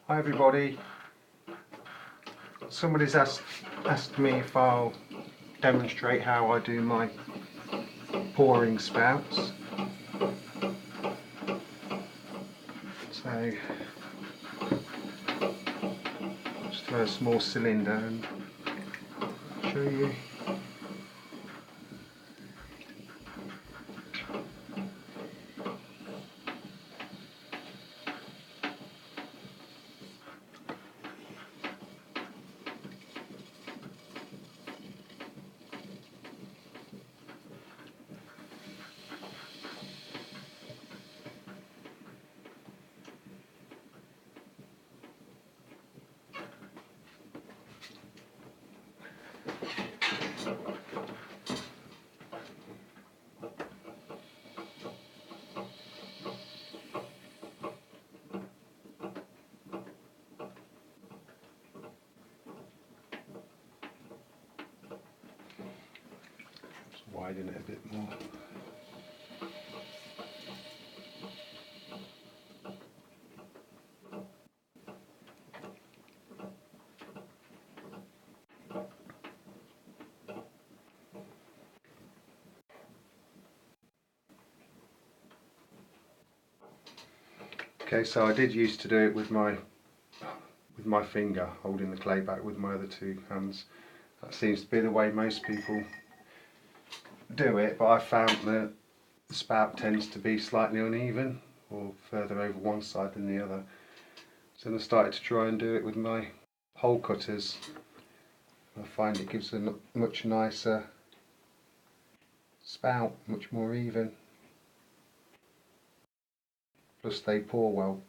Hi everybody. Somebody's asked me if I'll demonstrate how I do my pouring spouts. So just do a small cylinder and show you. Widen it a bit more. Okay, so I did used to do it with my finger, holding the clay back with my other two hands. That seems to be the way most people do it, but I found that the spout tends to be slightly uneven or further over one side than the other. So then I started to try and do it with my hole cutters. I find it gives a much nicer spout, much more even. Plus they pour well.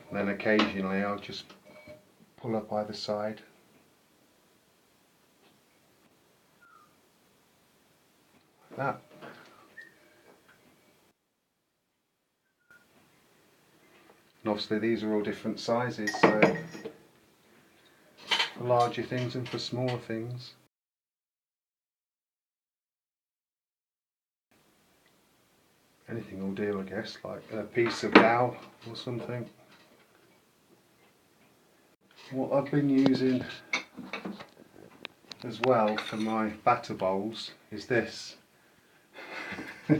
Then occasionally I'll just pull up either side. Like that. And obviously these are all different sizes, so for larger things and for smaller things. Anything will do, I guess, like a piece of dowel or something. What I've been using as well for my batter bowls is this. So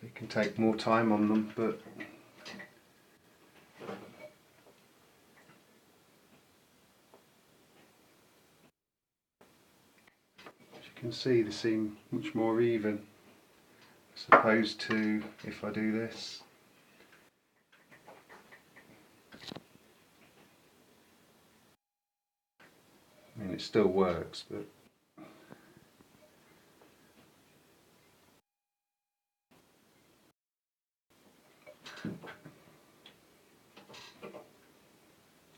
you can take more time on them, but as you can see they seem much more even as opposed to if I do this. I mean, it still works, but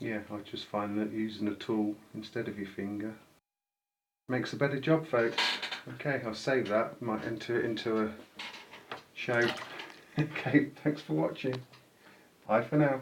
yeah, I just find that using a tool instead of your finger makes a better job, folks. Okay, I'll save that, might enter it into a show. Okay, thanks for watching. Bye for now.